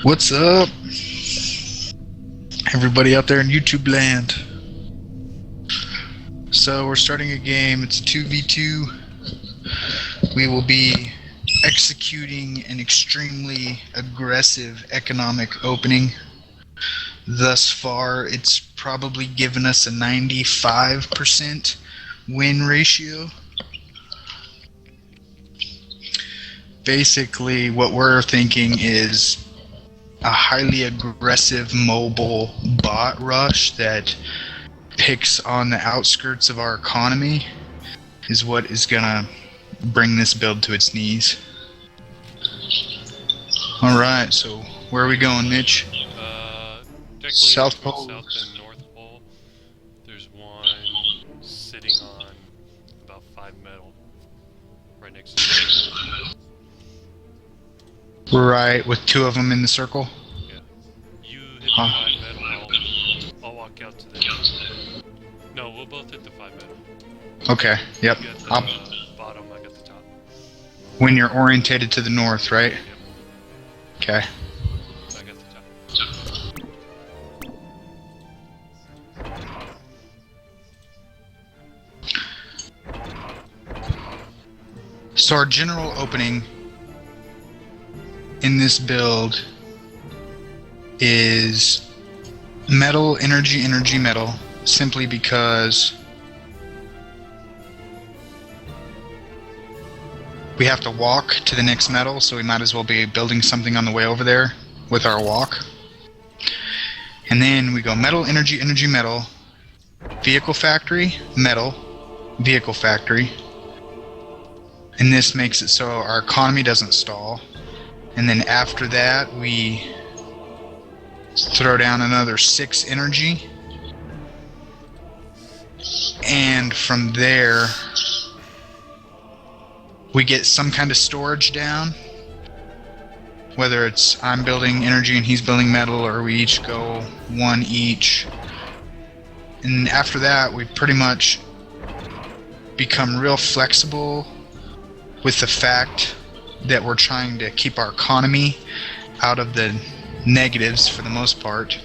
What's up, everybody out there in YouTube land? So we're starting a game. It's a 2v2. We will be executing an extremely aggressive economic opening. Thus far, it's probably given us a 95% win ratio. Basically, what we're thinking is a highly aggressive mobile bot rush that picks on the outskirts of our economy is what is gonna bring this build to its knees. Alright, so where are we going, Mitch? South Pole. South and North Pole. There's one sitting on about 5 metal. Right next to the Right, with two of them in the circle? Yeah. You hit the 5 metal, I'll walk out to the... No, we'll both hit the 5 metal. Okay, yep. You got the bottom, I got the top. When you're orientated to the north, right? Yep. Okay. I got the top. So our general opening in this build is metal, energy, energy, metal, simply because we have to walk to the next metal, so we might as well be building something on the way over there with our walk. And then we go metal, energy, energy, metal, vehicle factory, metal, vehicle factory. And this makes it so our economy doesn't stall. And then after that, we throw down another 6 energy. And from there, we get some kind of storage down. Whether it's I'm building energy and he's building metal, or we each go 1 each. And after that, we pretty much become real flexible with the fact that we're trying to keep our economy out of the negatives for the most part.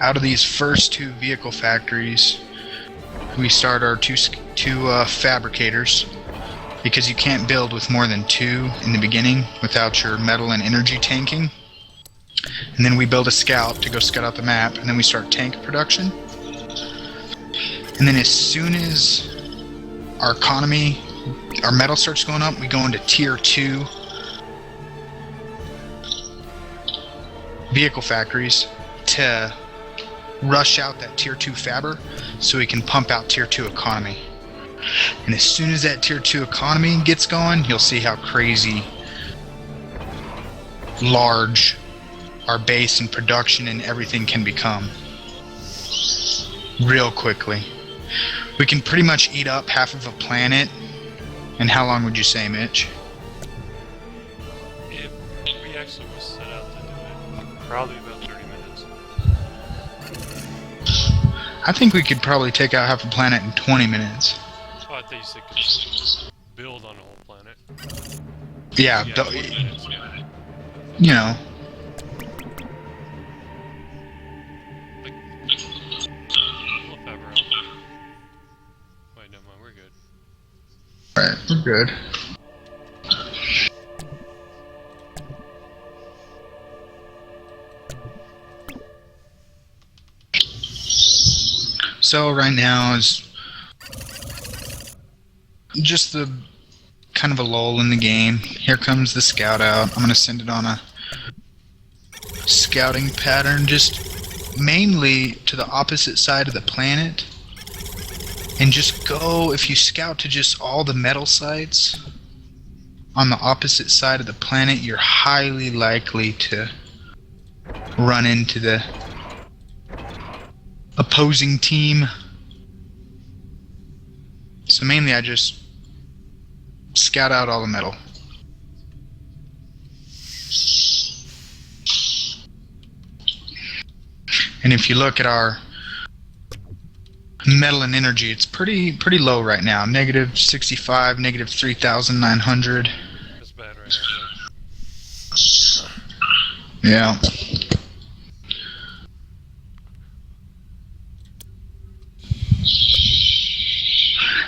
Out of these first 2 vehicle factories, we start our two fabricators, because you can't build with more than 2 in the beginning without your metal and energy tanking. And then we build a scout to go scout out the map, and then we start tank production. And then as soon as our economy, our metal starts going up, we go into tier 2 vehicle factories to rush out that tier 2 fabber so we can pump out tier 2 economy. And as soon as that tier 2 economy gets going, you'll see how crazy large our base and production and everything can become real quickly. We can pretty much eat up half of a planet. And how long would you say, Mitch? If we actually were set out to do it, probably about 30 minutes. I think we could probably take out half a planet in 20 minutes. Oh, I thought you said could build on a whole planet. Yeah, 20 minutes, yeah. you know. Flip that around. Wait, never mind, we're good. Alright, we're good. So right now is just the kind of a lull in the game. Here comes the scout out. I'm going to send it on a scouting pattern, just mainly to the opposite side of the planet. And just go, if you scout to just all the metal sites on the opposite side of the planet, you're highly likely to run into the opposing team. So mainly I just scout out all the metal. And if you look at our metal and energy, it's pretty low right now. Negative 65, negative 3,900. That's bad right now. Yeah.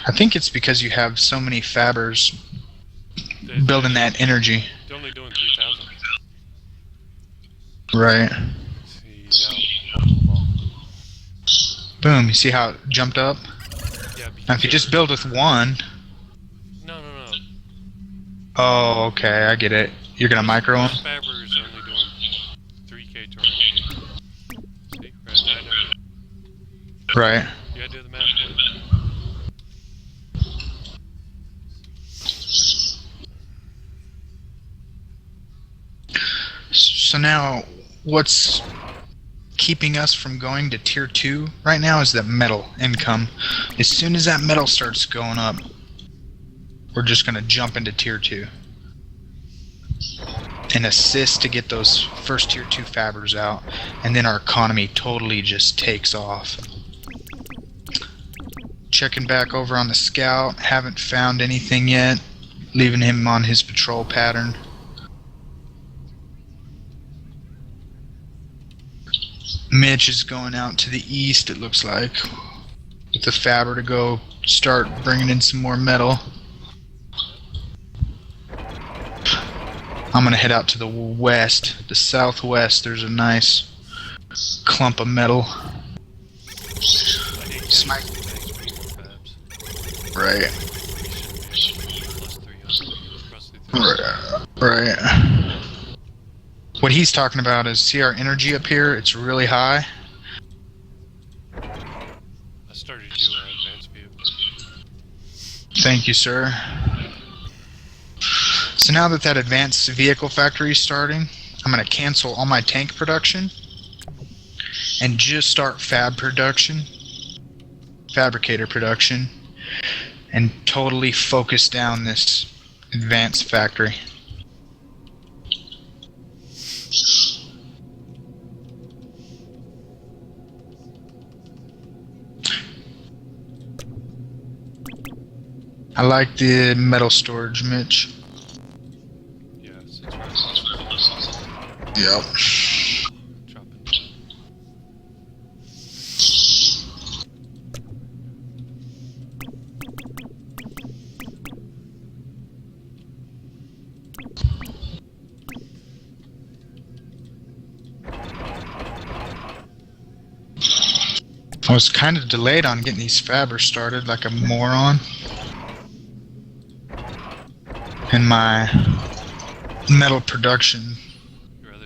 I think it's because you have so many fabbers building that energy. They're only doing 3,000. Right. See, now pull them all. Boom. You see how it jumped up? Yeah, Now, if you just build with one... No. Oh, okay. I get it. You're going to micro them? Fabbers are only doing 3k to energy. See? We're at 900. Right. You gotta do the math, boy. So now, what's keeping us from going to tier 2 right now is that metal income. As soon as that metal starts going up, we're just going to jump into tier 2 and assist to get those first tier 2 fabbers out, and then our economy totally just takes off. Checking back over on the scout, haven't found anything yet, leaving him on his patrol pattern. Mitch is going out to the east, it looks like, with the fabber to go start bringing in some more metal. I'm going to head out to the west, the southwest. There's a nice clump of metal. Right. Right. What he's talking about is, see our energy up here? It's really high. I started you on advanced view. Thank you, sir. So now that that advanced vehicle factory is starting, I'm going to cancel all my tank production and just start fabricator production, and totally focus down this advanced factory. I like the metal storage, Mitch. Yeah, it's right. Yep. Dropping. I was kind of delayed on getting these fabbers started like a moron. And my metal production,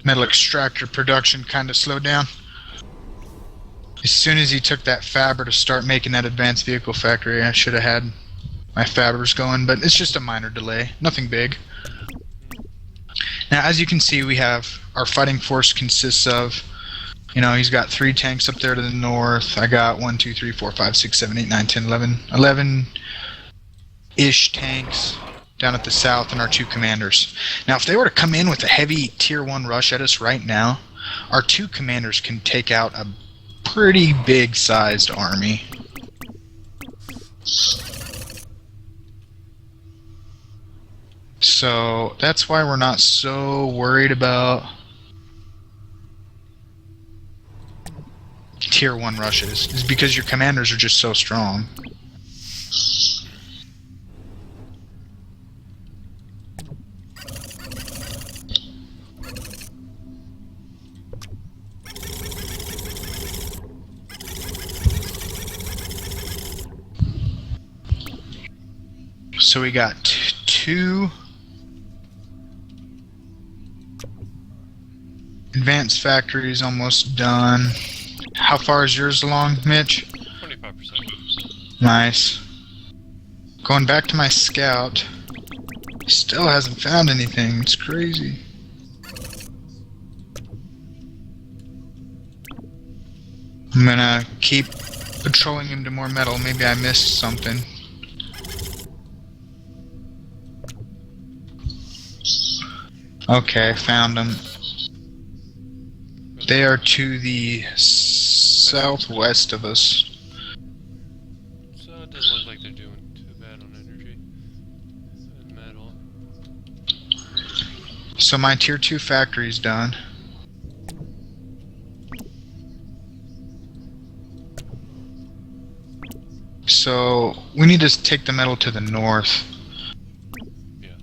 metal extractor production kind of slowed down. As soon as he took that fabber to start making that advanced vehicle factory, I should have had my fabbers going, but it's just a minor delay, nothing big. Now, as you can see, we have our fighting force consists of, you know, he's got 3 tanks up there to the north. I got 1, 2, 3, 4, 5, 6, 7, 8, 9, 10, 11-ish tanks down at the south, and our 2 commanders. Now, if they were to come in with a heavy tier 1 rush at us right now, our 2 commanders can take out a pretty big sized army. So that's why we're not so worried about tier 1 rushes, is because your commanders are just so strong. So we got 2 advanced factories almost done. How far is yours along, Mitch? 25%. Nice. Going back to my scout. Still hasn't found anything. It's crazy. I'm gonna keep patrolling him to more metal. Maybe I missed something. Okay, found them. They are to the southwest of us. So it doesn't look like they're doing too bad on energy and metal. So my tier 2 factory's done. So we need to take the metal to the north. Yeah.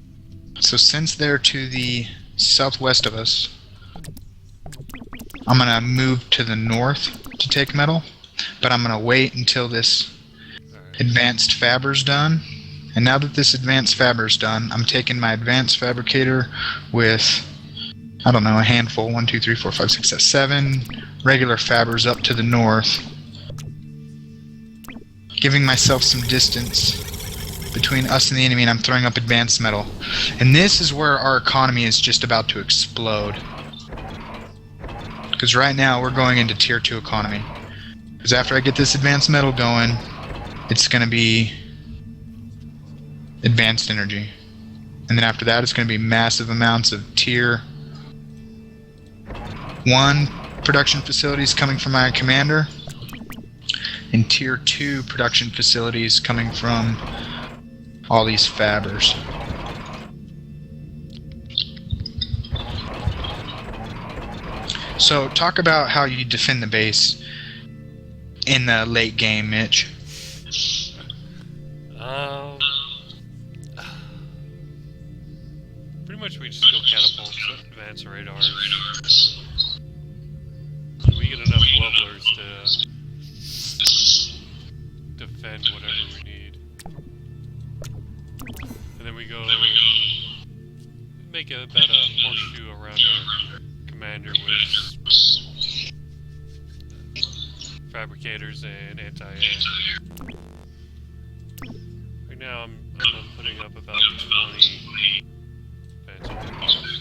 So since they're to the southwest of us, I'm gonna move to the north to take metal, but I'm gonna wait until this advanced fabber's done. And now that this advanced fabber's done, I'm taking my advanced fabricator with, I don't know, a handful, 1, 2, 3, 4, 5, 6, 7 regular fabbers up to the north, giving myself some distance between us and the enemy, and I'm throwing up advanced metal. And this is where our economy is just about to explode. Because right now we're going into tier 2 economy. Because after I get this advanced metal going, it's going to be advanced energy. And then after that it's going to be massive amounts of tier 1 production facilities coming from my commander, and tier 2 production facilities coming from all these fabbers. So talk about how you defend the base in the late game, Mitch. Pretty much we just go catapults, advance radars. We get enough levelers to defend whatever we need. And then we go make about a horseshoe around our commander with fabricators and anti-air. Right now I'm putting up about 20 advanced radars.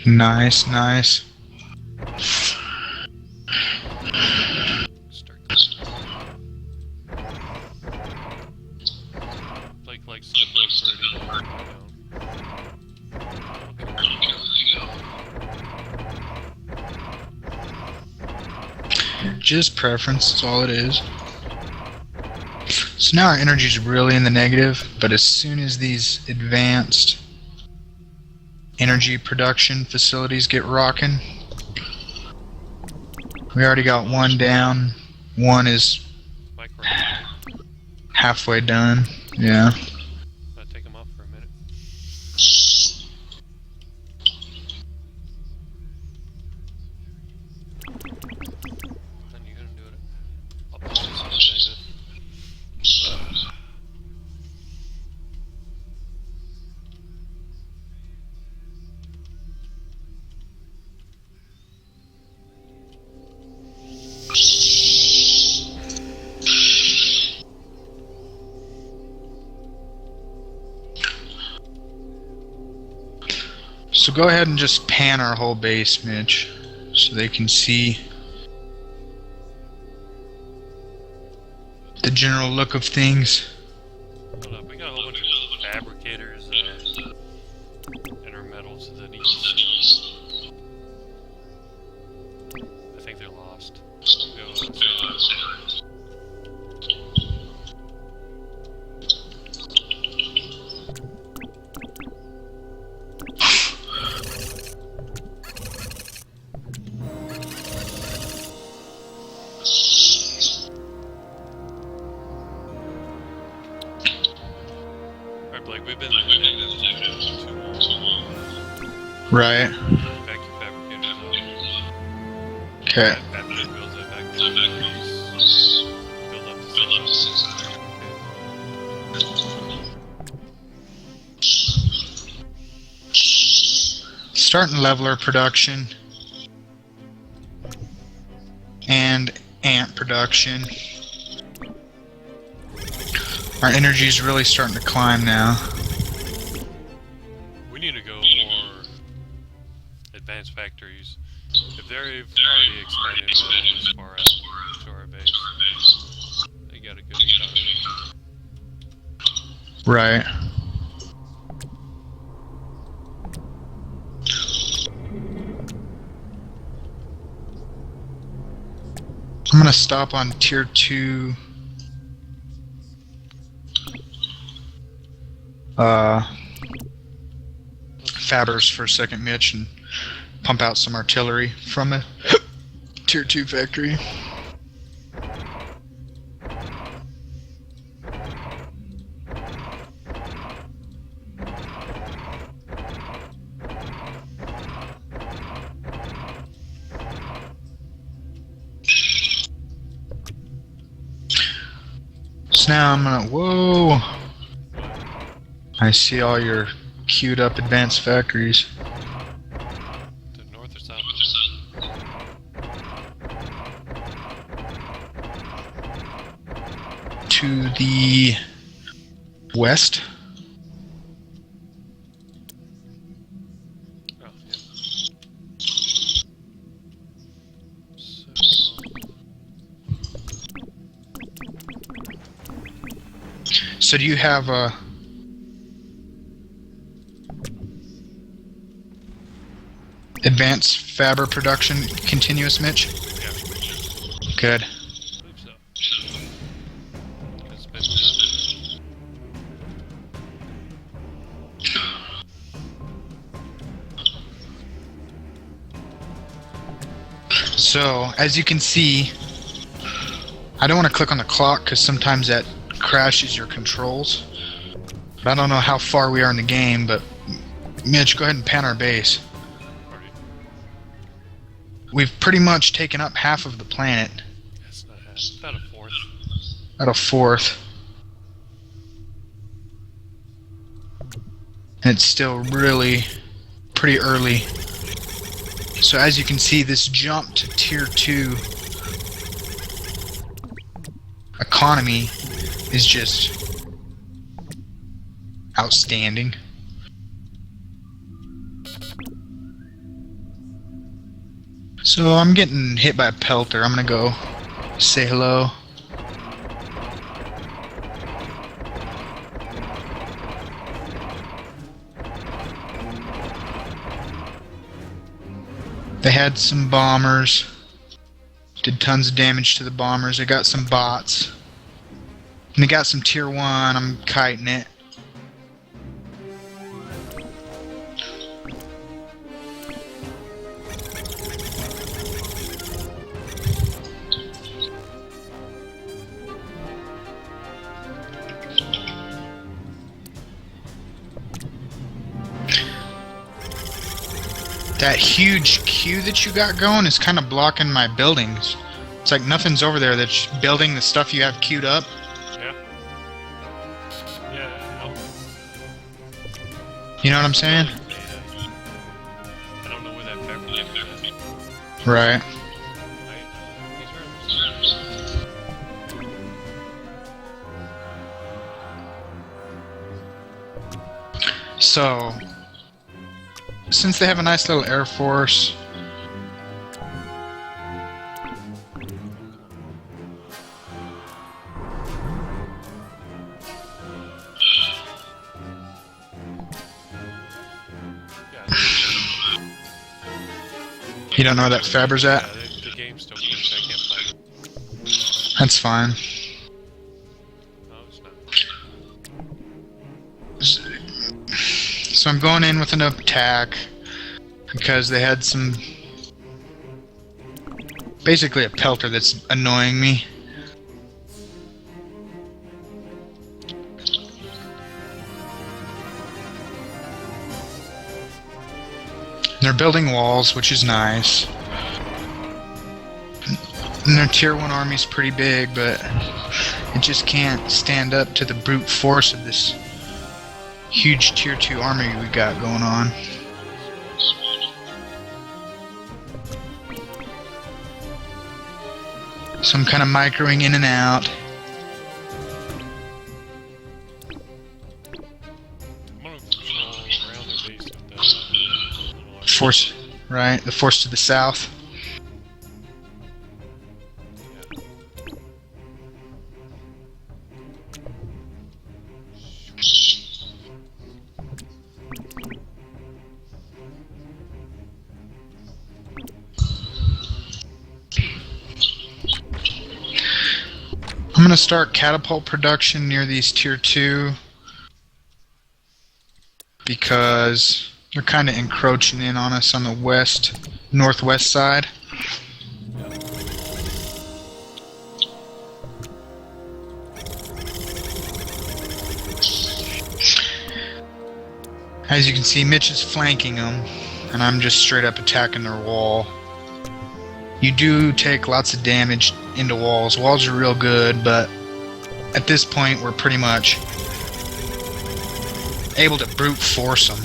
Nice, nice. Start this. Blake likes to build for it even Just preference, that's all it is. So now our energy is really in the negative, but as soon as these advanced energy production facilities get rocking, we already got one down, one is halfway done. Yeah. Take them off for a minute. Then you're gonna do it. I'll put this on negative. So go ahead and just pan our whole base, Mitch, so they can see the general look of things. Hold up, we got a whole bunch of fabricators and our metal to the east. I think they're lost. Go outside. Like we've been in the negative too long. Right. Vacuum fabricators up. Okay. Fabricator builds up, build up to 6. Starting leveler production and ant production. Our energy is really starting to climb now. We need to go more advanced factories. If they've already expanded this far out to our base, they got a good economy. Right. I'm gonna stop on tier 2 fabbers for a second, Mitch, and pump out some artillery from a tier 2 factory. So now I'm gonna... Whoa! I see all your queued up advanced factories. To the north or south? To the west. Oh, yeah. So do you have a... advanced fabber production continuous, Mitch? Yeah. Good. I believe so. It's been So, as you can see, I don't want to click on the clock because sometimes that crashes your controls. But I don't know how far we are in the game, but Mitch, go ahead and pan our base. already. We've pretty much taken up half of the planet. That's not half. About a fourth. About a fourth. And it's still really pretty early. So as you can see, this jump to tier 2 economy is just outstanding. So I'm getting hit by a pelter. I'm gonna go say hello. They had some bombers. Did tons of damage to the bombers. They got some bots. And they got some tier 1. I'm kiting it. That huge queue that you got going is kind of blocking my buildings. It's like nothing's over there that's building the stuff you have queued up. Yeah. Yeah, I know. You know what I'm saying? I don't know where that fabric is. Right. So, since they have a nice little air force, you don't know where that Fabber's at? Yeah, the game's still glitched. I can't play it. That's fine. No, it's not. So I'm going in with an attack because they had some... basically a pelter that's annoying me. They're building walls, which is nice. And their tier 1 army's pretty big, but it just can't stand up to the brute force of this huge tier 2 army we got going on. So I'm kind of microing in and out. I'm gonna control around their base with the little Force, right? The force to the south. I'm gonna start catapult production near these tier 2 because they're kind of encroaching in on us on the northwest side. As you can see, Mitch is flanking them, and I'm just straight up attacking their wall. You do take lots of damage into walls. Walls are real good, but at this point, we're pretty much able to brute force them.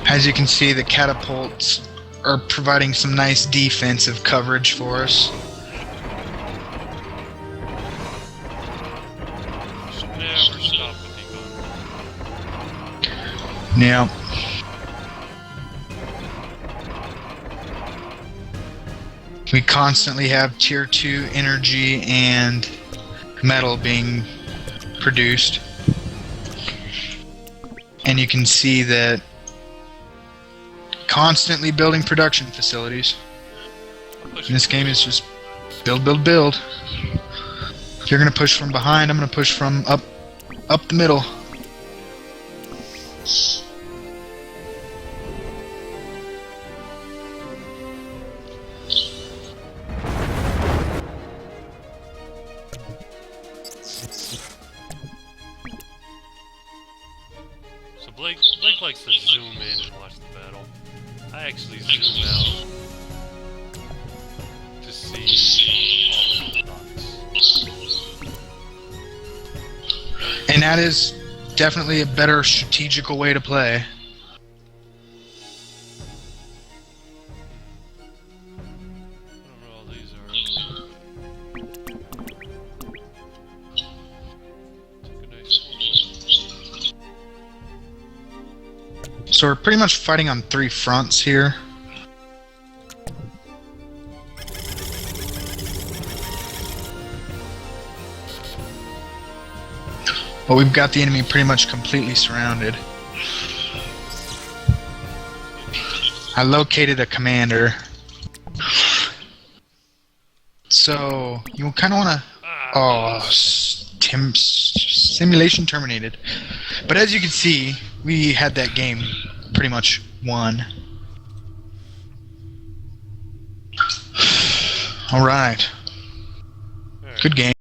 As you can see, the catapults are providing some nice defensive coverage for us. Should never stop with the gun. Now, we constantly have tier 2 energy and metal being produced. And you can see that constantly building production facilities. In this game is just build, build, build. If you're gonna push from behind, I'm gonna push from up the middle. So Blake likes to zoom in and watch the battle. I actually zoom out to see all the dots. And that is definitely a better strategical way to play. I don't know all these are. Took a nice one. So we're pretty much fighting on 3 fronts here. But we've got the enemy pretty much completely surrounded. I located a commander. So, you kind of want to... Oh, simulation terminated. But as you can see, we had that game pretty much won. Alright. Good game.